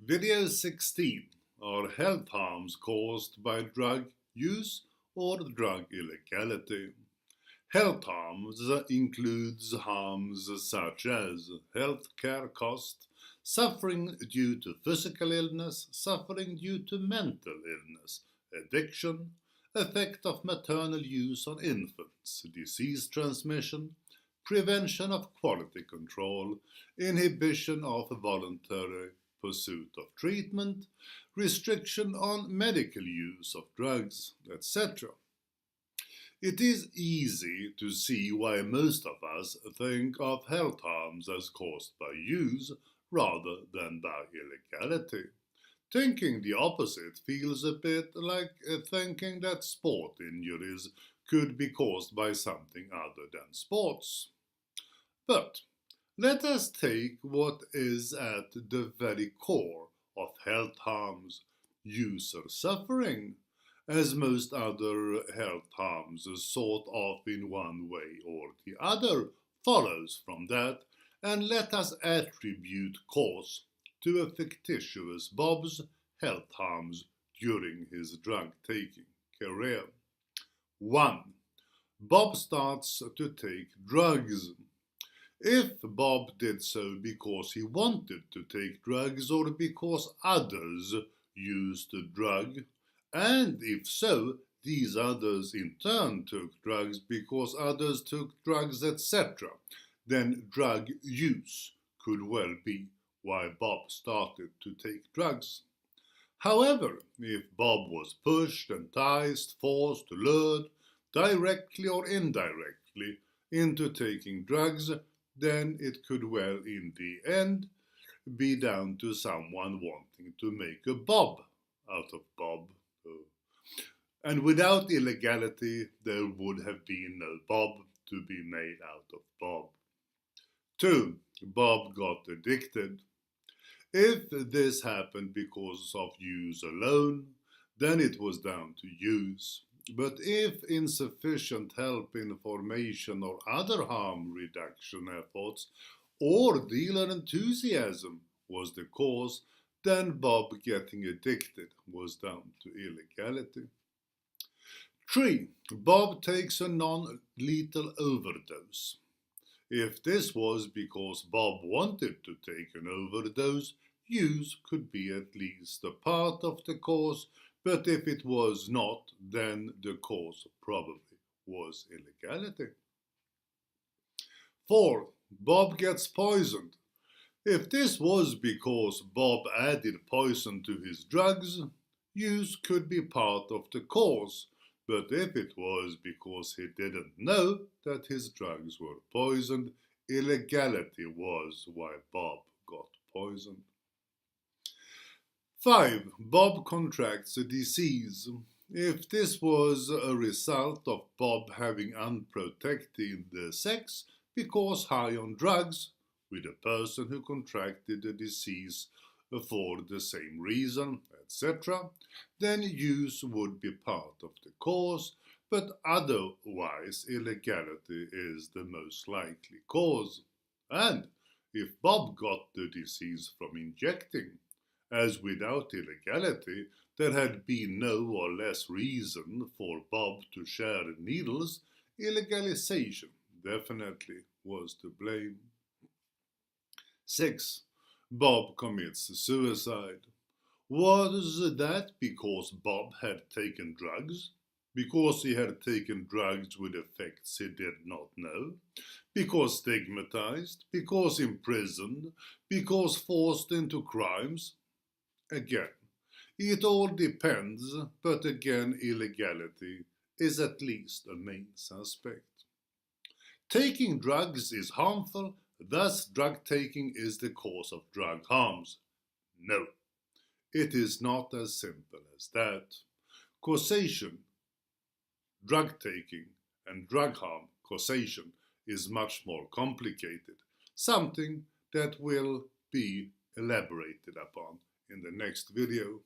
Video 16 are health harms caused by drug use or drug illegality. Health harms includes harms such as healthcare cost, suffering due to physical illness, suffering due to mental illness, addiction, effect of maternal use on infants, disease transmission, prevention of quality control, inhibition of voluntary pursuit of treatment, restriction on medical use of drugs, etc. It is easy to see why most of us think of health harms as caused by use rather than by illegality. Thinking the opposite feels a bit like thinking that sport injuries could be caused by something other than sports. But let us take what is at the very core of health harms, user suffering, as most other health harms sort of in one way or the other follows from that, and let us attribute cause to a fictitious Bob's health harms during his drug-taking career. 1. Bob starts to take drugs. If Bob did so because he wanted to take drugs or because others used a drug, and if so, these others in turn took drugs because others took drugs, etc., then drug use could well be why Bob started to take drugs. However, if Bob was pushed, enticed, forced, lured, directly or indirectly, into taking drugs, then it could well in the end be down to someone wanting to make a Bob out of Bob. And without illegality, there would have been no Bob to be made out of Bob. 2. Bob got addicted. If this happened because of use alone, then it was down to use. But if insufficient help information or other harm reduction efforts or dealer enthusiasm was the cause, then Bob getting addicted was down to illegality. 3. Bob takes a non-lethal overdose. If this was because Bob wanted to take an overdose, use could be at least a part of the cause, but if it was not, then the cause probably was illegality. 4. Bob gets poisoned. If this was because Bob added poison to his drugs, use could be part of the cause, but if it was because he didn't know that his drugs were poisoned, illegality was why Bob got poisoned. 5. Bob contracts a disease. If this was a result of Bob having unprotected sex because high on drugs with a person who contracted the disease for the same reason, etc., then use would be part of the cause, but otherwise illegality is the most likely cause. And if Bob got the disease from injecting, as without illegality, there had been no or less reason for Bob to share needles, illegalization definitely was to blame. 6. Bob commits suicide. Was that because Bob had taken drugs? Because he had taken drugs with effects he did not know? Because stigmatized? Because imprisoned? Because forced into crimes? Again, it all depends, but again, illegality is at least a main suspect. Taking drugs is harmful, thus drug taking is the cause of drug harms. No, it is not as simple as that. Causation, drug taking, and drug harm causation is much more complicated, something that will be elaborated upon in the next video.